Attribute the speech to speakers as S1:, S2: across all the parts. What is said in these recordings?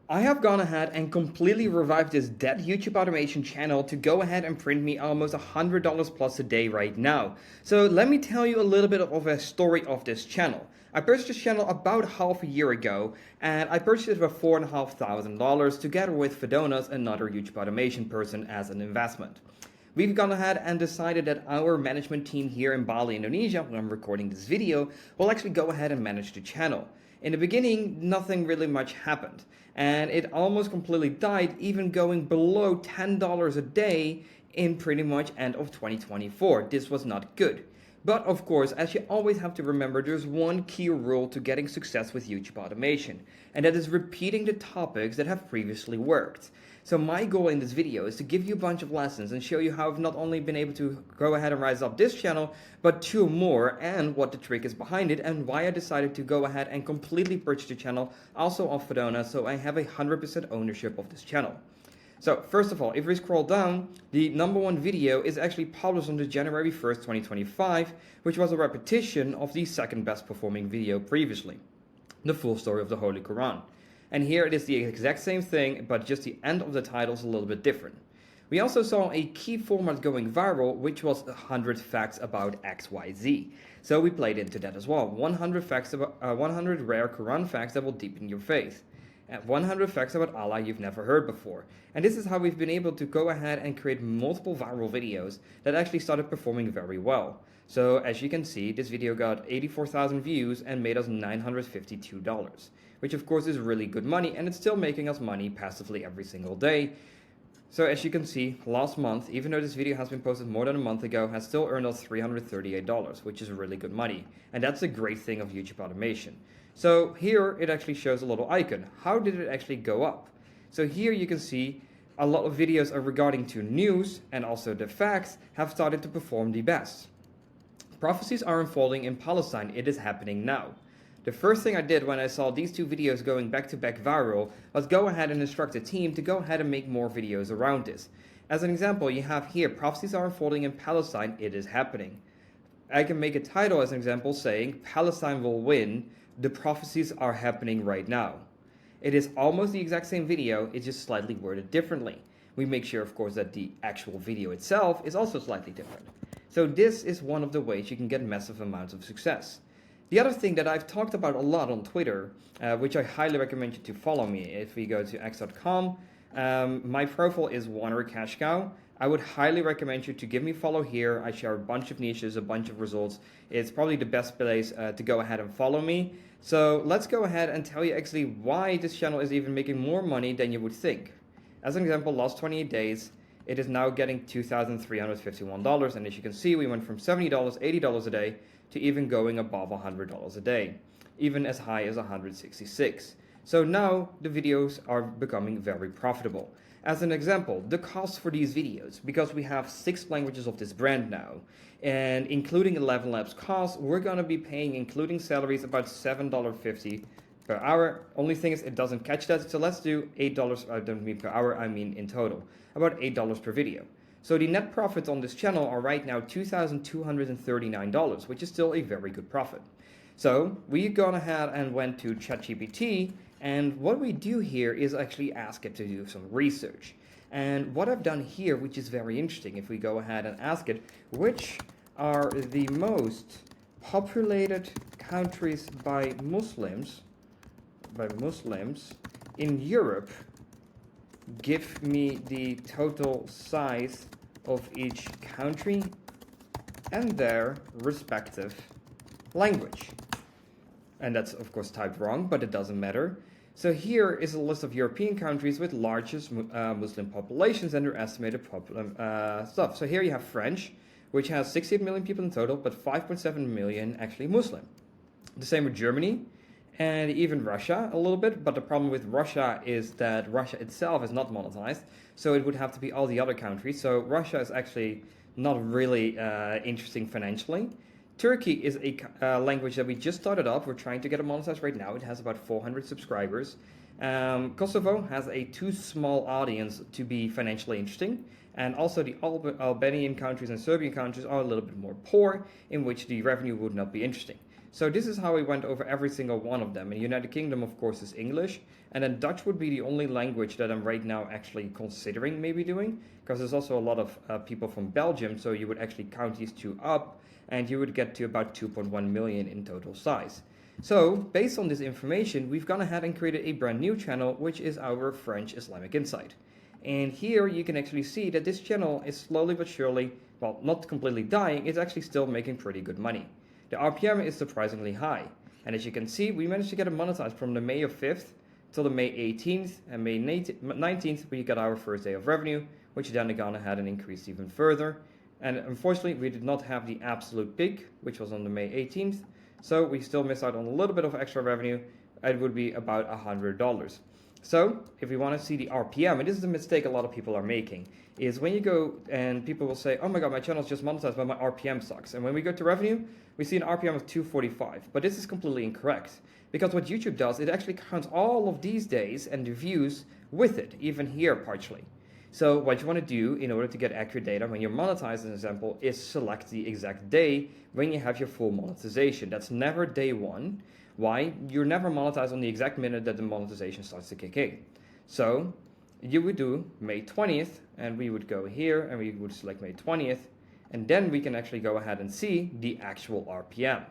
S1: I have gone ahead and completely revived this dead YouTube automation channel to go ahead and print me almost $100 plus a day right now. So let me tell you a little bit of a story of this channel. I purchased this channel about half a year ago, and I purchased it for $4,500 together with Fedonas, another YouTube automation person, as an investment. We've gone ahead and decided that our management team here in Bali, Indonesia, when I'm recording this video, will actually go ahead and manage the channel. In the beginning, nothing really much happened, and it almost completely died, even going below $10 a day in pretty much end of 2024. This was not good. But of course, as you always have to remember, there's one key rule to getting success with YouTube automation, and that is repeating the topics that have previously worked. So my goal in this video is to give you a bunch of lessons and show you how I've not only been able to go ahead and rise up this channel, but two more, and what the trick is behind it, and why I decided to go ahead and completely purchase the channel, also off Fedona, so I have 100% ownership of this channel. So first of all, if we scroll down, the #1 video is actually published on the January 1st, 2025, which was a repetition of the second best performing video previously, the full story of the Holy Quran. And here it is the exact same thing, but just the end of the title is a little bit different. We also saw a key format going viral, which was 100 facts about XYZ. So we played into that as well. 100 100 rare Quran facts that will deepen your faith. And 100 facts about Allah you've never heard before. And this is how we've been able to go ahead and create multiple viral videos that actually started performing very well. So as you can see, this video got 84,000 views and made us $952, which of course is really good money, and it's still making us money passively every single day. So as you can see, last month, even though this video has been posted more than a month ago, has still earned us $338, which is really good money. And that's a great thing of YouTube automation. So here it actually shows a little icon. How did it actually go up? So here you can see a lot of videos are regarding to news, and also the facts have started to perform the best. Prophecies are unfolding in Palestine. It is happening now. The first thing I did when I saw these two videos going back to back viral was go ahead and instruct the team to go ahead and make more videos around this. As an example, you have here, prophecies are unfolding in Palestine. It is happening. I can make a title as an example saying, Palestine will win. The prophecies are happening right now. It is almost the exact same video, it's just slightly worded differently. We make sure, of course, that the actual video itself is also slightly different. So this is one of the ways you can get massive amounts of success. The other thing that I've talked about a lot on Twitter, which I highly recommend you to follow me. If we go to x.com, my profile is Wanderer Cash Cow. I would highly recommend you to give me a follow here. I share a bunch of niches, a bunch of results. It's probably the best place to go ahead and follow me. So let's go ahead and tell you actually why this channel is even making more money than you would think. As an example, last 28 days, it is now getting $2,351. And as you can see, we went from $70, $80 a day to even going above $100 a day, even as high as $166. So now the videos are becoming very profitable. As an example, the cost for these videos, because we have 6 languages of this brand now, and including 11 labs cost, we're going to be paying, including salaries, about $7.50 per hour. Only thing is it doesn't catch that, so let's do $8, I don't mean per hour, I mean in total, about $8 per video. So the net profits on this channel are right now $2,239, which is still a very good profit. So we've gone ahead and went to ChatGPT, and what we do here is actually ask it to do some research. And what I've done here, which is very interesting, if we go ahead and ask it, which are the most populated countries by Muslims in Europe, give me the total size of each country and their respective language. And that's of course typed wrong, but it doesn't matter. So here is a list of European countries with largest Muslim populations and their estimated stuff. So here you have French, which has 68 million people in total, but 5.7 million actually Muslim. The same with Germany, and even Russia a little bit, but the problem with Russia is that Russia itself is not monetized, so it would have to be all the other countries. So Russia is actually not really interesting financially. Turkey is a language that we just started up. We're trying to get it monetized right now. It has about 400 subscribers. Kosovo has a too small audience to be financially interesting. And also the Albanian countries and Serbian countries are a little bit more poor, in which the revenue would not be interesting. So this is how we went over every single one of them. In United Kingdom, of course, is English, and then Dutch would be the only language that I'm right now actually considering maybe doing, because there's also a lot of people from Belgium, so you would actually count these two up, and you would get to about 2.1 million in total size. So, based on this information, we've gone ahead and created a brand new channel, which is our French Islamic Insight. And here you can actually see that this channel is slowly but surely, well, not completely dying, it's actually still making pretty good money. The RPM is surprisingly high. And as you can see, we managed to get it monetized from the May of 5th till the May 18th, and May 19th we got our first day of revenue, which then gone ahead and increased even further. And unfortunately, we did not have the absolute peak, which was on the May 18th, so we still missed out on a little bit of extra revenue. It would be about $100. So if we want to see the RPM, and this is a mistake a lot of people are making, is when you go and people will say, oh my god, my channel's just monetized, but my RPM sucks. And when we go to revenue, we see an RPM of 245. But this is completely incorrect. Because what YouTube does, it actually counts all of these days and the views with it, even here partially. So what you want to do in order to get accurate data when you're monetized, as an example, is select the exact day when you have your full monetization. That's never day one. Why? You're never monetized on the exact minute that the monetization starts to kick in. So you would do May 20th, and we would go here and we would select May 20th, and then we can actually go ahead and see the actual RPM.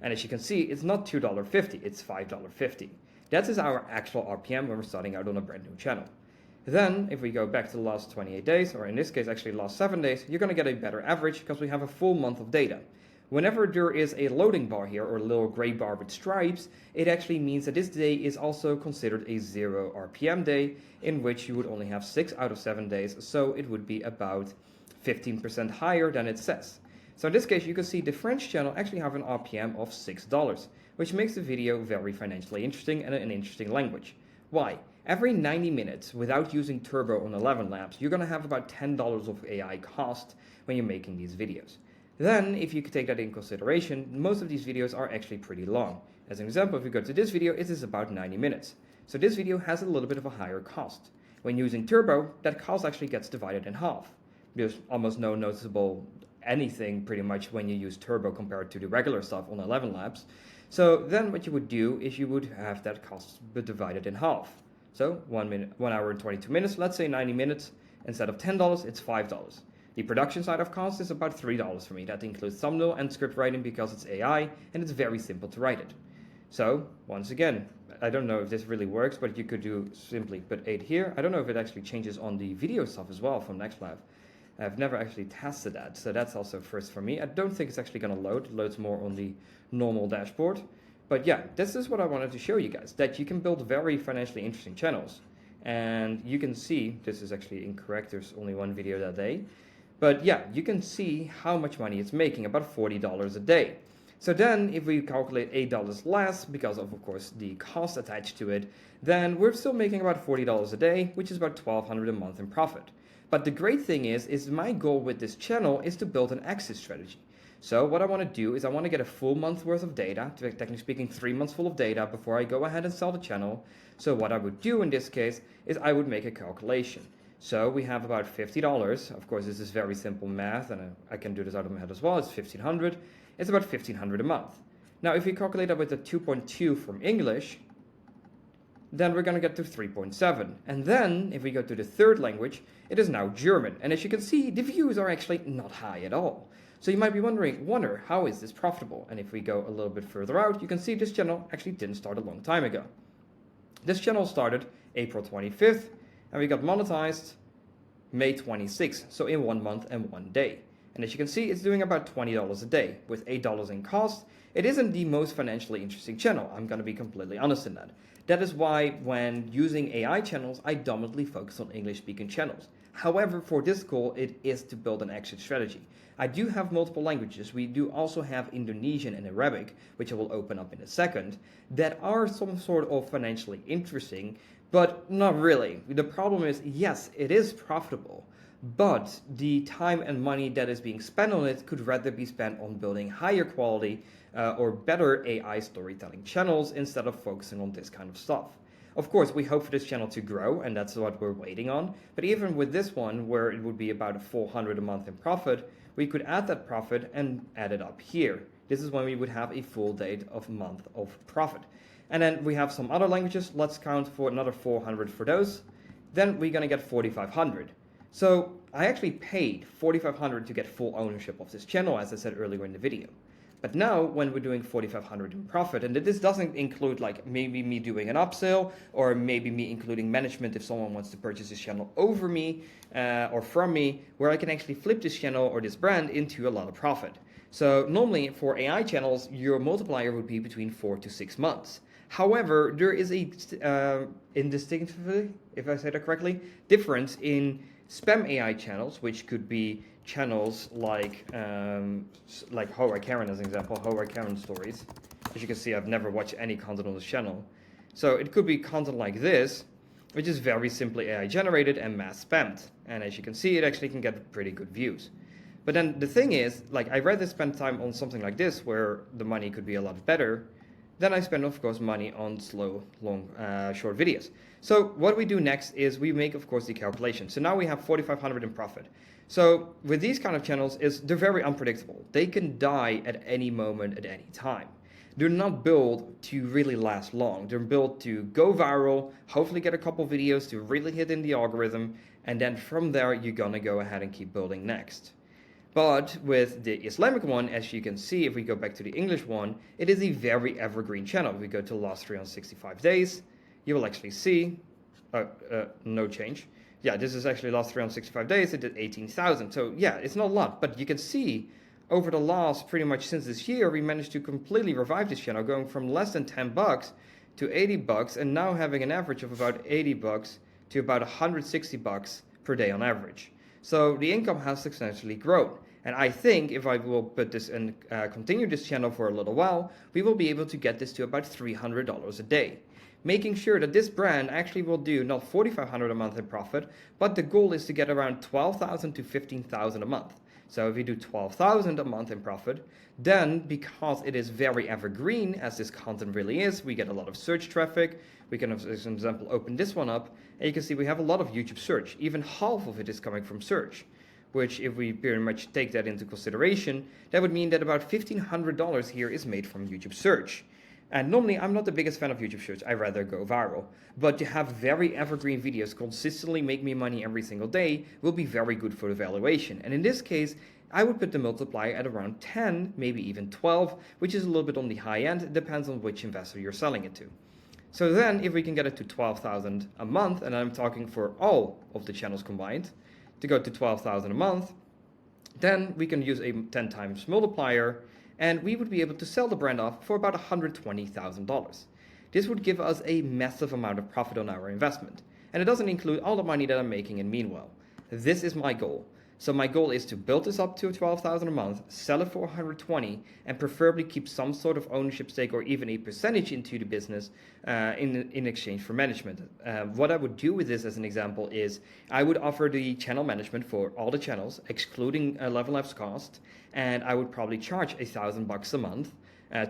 S1: And as you can see, it's not $2.50, it's $5.50. That is our actual RPM when we're starting out on a brand new channel. Then, if we go back to the last 28 days, or in this case actually last 7 days, you're going to get a better average because we have a full month of data. Whenever there is a loading bar here, or a little gray bar with stripes, it actually means that this day is also considered a 0 RPM day, in which you would only have 6 out of 7 days, so it would be about 15% higher than it says. So in this case, you can see the French channel actually have an RPM of $6, which makes the video very financially interesting and an interesting language. Why? Every 90 minutes, without using Turbo on 11 Labs, you're going to have about $10 of AI cost when you're making these videos. Then, if you could take that in consideration, most of these videos are actually pretty long. As an example, if we go to this video, it is about 90 minutes. So this video has a little bit of a higher cost. When using Turbo, that cost actually gets divided in half. There's almost no noticeable anything pretty much when you use Turbo compared to the regular stuff on 11 Labs. So then what you would do is you would have that cost divided in half. So 1 hour and 22 minutes, let's say 90 minutes, instead of $10, it's $5. The production side of cost is about $3 for me. That includes thumbnail and script writing because it's AI and it's very simple to write it. So once again, I don't know if this really works, but you could do simply put 8 here. I don't know if it actually changes on the video stuff as well from NextLab. I've never actually tested that, so that's also first for me. I don't think it's actually going to load. It loads more on the normal dashboard. But yeah, this is what I wanted to show you guys, that you can build very financially interesting channels. And you can see, this is actually incorrect, there's only one video that day. But yeah, you can see how much money it's making, about $40 a day. So then if we calculate $8 less, because of course the cost attached to it, then we're still making about $40 a day, which is about $1,200 a month in profit. But the great thing is my goal with this channel is to build an exit strategy. So what I want to do is I want to get a full month worth of data, technically speaking 3 months full of data before I go ahead and sell the channel. So what I would do in this case is I would make a calculation. So we have about $50. Of course, this is very simple math, and I can do this out of my head as well. It's 1,500. It's about 1,500 a month. Now, if we calculate that with the 2.2 from English, then we're going to get to 3.7. And then, if we go to the third language, it is now German. And as you can see, the views are actually not high at all. So you might be wonder, how is this profitable? And if we go a little bit further out, you can see this channel actually didn't start a long time ago. This channel started April 25th, and we got monetized May 26th, so in 1 month and 1 day. And as you can see, it's doing about $20 a day. With $8 in cost, it isn't the most financially interesting channel. I'm going to be completely honest in that. That is why when using AI channels, I dominantly focus on English-speaking channels. However, for this goal, it is to build an exit strategy. I do have multiple languages. We do also have Indonesian and Arabic, which I will open up in a second, that are some sort of financially interesting, but not really. The problem is, yes, it is profitable, but the time and money that is being spent on it could rather be spent on building higher quality or better AI storytelling channels instead of focusing on this kind of stuff. Of course, we hope for this channel to grow, and that's what we're waiting on. But even with this one, where it would be about $400 a month in profit, we could add that profit and add it up here. This is when we would have a full date of month of profit. And then we have some other languages. Let's count for another 400 for those. Then we're going to get 4,500. So I actually paid 4,500 to get full ownership of this channel, as I said earlier in the video. But now when we're doing 4,500 in profit, and this doesn't include like maybe me doing an upsell or maybe me including management if someone wants to purchase this channel over me or from me, where I can actually flip this channel or this brand into a lot of profit. So normally for AI channels, your multiplier would be between 4 to 6 months. However, there is a indistinctly, if I say that correctly, difference in spam AI channels, which could be channels like How I Karen as an example, How I Karen stories. As you can see, I've never watched any content on this channel. So it could be content like this, which is very simply AI generated and mass spammed. And as you can see, it actually can get pretty good views. But then the thing is, like I'd rather spend time on something like this where the money could be a lot better than I spend, of course, money on slow, long, short videos. So what we do next is we make, of course, the calculation. So now we have 4,500 in profit. So with these kind of channels, they're very unpredictable. They can die at any moment, at any time. They're not built to really last long. They're built to go viral, hopefully get a couple videos to really hit in the algorithm, and then from there, you're gonna go ahead and keep building next. But with the Islamic one, as you can see, if we go back to the English one, it is a very evergreen channel. If we go to the last 365 days, you will actually see no change. Yeah, this is actually last 365 days, it did 18,000. So yeah, it's not a lot, but you can see over the last pretty much since this year, we managed to completely revive this channel, going from less than 10 bucks to 80 bucks, and now having an average of about 80 bucks to about 160 bucks per day on average. So the income has substantially grown. And I think if I will put this and continue this channel for a little while, we will be able to get this to about $300 a day. Making sure that this brand actually will do not $4,500 a month in profit, but the goal is to get around $12,000 to $15,000 a month. So if we do $12,000 a month in profit, then because it is very evergreen, as this content really is, we get a lot of search traffic. We can, as an example, open this one up, and you can see we have a lot of YouTube search. Even half of it is coming from search, which if we pretty much take that into consideration, that would mean that about $1,500 here is made from YouTube search. And normally, I'm not the biggest fan of YouTube search. I rather go viral. But to have very evergreen videos consistently make me money every single day will be very good for the valuation. And in this case, I would put the multiplier at around 10, maybe even 12, which is a little bit on the high end. It depends on which investor you're selling it to. So then, if we can get it to 12,000 a month, and I'm talking for all of the channels combined, to go to 12,000 a month, then we can use a 10 times multiplier, and we would be able to sell the brand off for about $120,000. This would give us a massive amount of profit on our investment. And it doesn't include all the money that I'm making in meanwhile. This is my goal. So my goal is to build this up to 12,000 a month, sell it for 120, and preferably keep some sort of ownership stake or even a percentage into the business in exchange for management. What I would do with this as an example is I would offer the channel management for all the channels, excluding Level F's cost, and I would probably charge $1,000 a month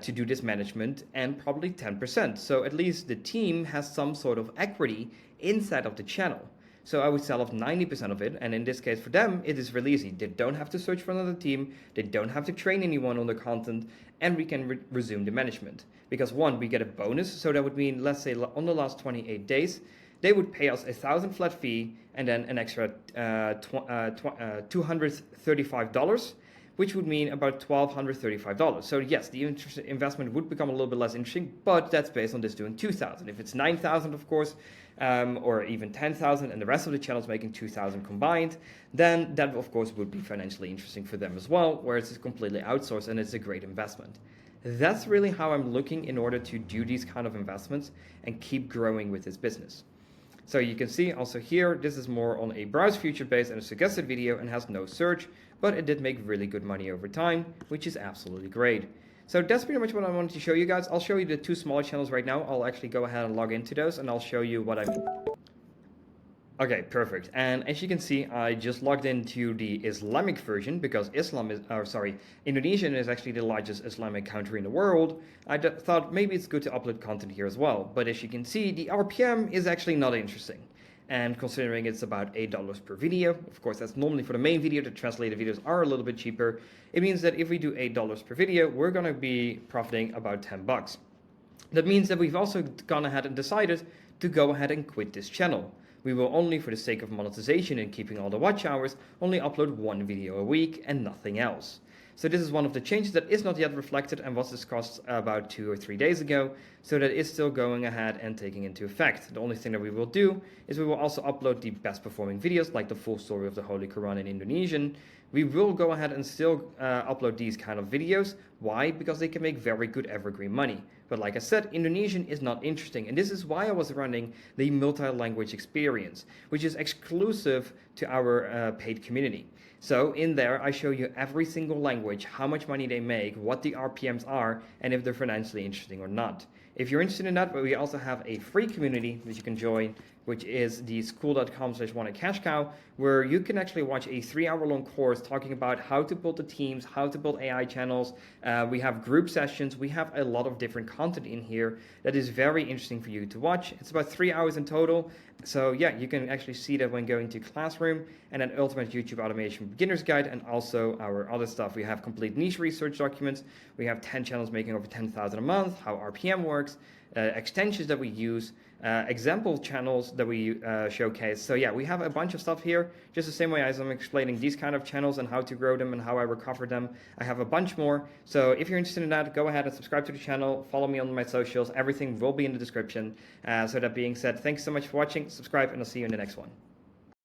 S1: to do this management and probably 10%. So at least the team has some sort of equity inside of the channel. So I would sell off 90% of it, and in this case for them, it is really easy. They don't have to search for another team, they don't have to train anyone on the content, and we can resume the management. Because one, we get a bonus, so that would mean, let's say on the last 28 days, they would pay us $1,000 flat fee, and then an extra $235, which would mean about $1,235. So yes, the investment would become a little bit less interesting, but that's based on this doing 2,000. If it's 9,000, of course, or even 10,000, and the rest of the channels making 2,000 combined, then that of course would be financially interesting for them as well, whereas it's completely outsourced and it's a great investment. That's really how I'm looking in order to do these kind of investments and keep growing with this business. So you can see also here, this is more on a browse feature based and a suggested video and has no search, but it did make really good money over time, which is absolutely great. So that's pretty much what I wanted to show you guys. I'll show you the two smaller channels right now. I'll actually go ahead and log into those and I'll show you what I mean. Okay, perfect. And as you can see, I just logged into the Islamic version because Indonesia is actually the largest Islamic country in the world. I thought maybe it's good to upload content here as well. But as you can see, the RPM is actually not interesting. And considering it's about $8 per video, of course that's normally for the main video, the translated videos are a little bit cheaper. It means that if we do $8 per video, we're gonna be profiting about 10 bucks. That means that we've also gone ahead and decided to go ahead and quit this channel. We will only, for the sake of monetization and keeping all the watch hours, only upload one video a week and nothing else. So this is one of the changes that is not yet reflected and was discussed about 2 or 3 days ago, so that is still going ahead and taking into effect. The only thing that we will do is we will also upload the best performing videos, like the full story of the Holy Quran in Indonesian. We will go ahead and still upload these kind of videos. Why? Because they can make very good evergreen money. But like I said, Indonesian is not interesting, and this is why I was running the multi-language experience, which is exclusive to our paid community. So in there, I show you every single language, how much money they make, what the RPMs are, and if they're financially interesting or not. If you're interested in that, but we also have a free community that you can join, which is the school.com/wannacashcow, where you can actually watch a 3-hour-long course talking about how to build the teams, how to build AI channels. We have group sessions. We have a lot of different content in here that is very interesting for you to watch. It's about 3 hours in total. So yeah, you can actually see that when going to Classroom, and then Ultimate YouTube Automation Beginner's Guide, and also our other stuff. We have complete niche research documents. We have 10 channels making over 10,000 a month, how RPM works, extensions that we use, example channels that we showcase. So yeah, we have a bunch of stuff here, just the same way as I'm explaining these kind of channels and how to grow them and how I recover them. I have a bunch more. So if you're interested in that, go ahead and subscribe to the channel, follow me on my socials. Everything will be in the description. So that being said, thanks so much for watching, subscribe, and I'll see you in the next one.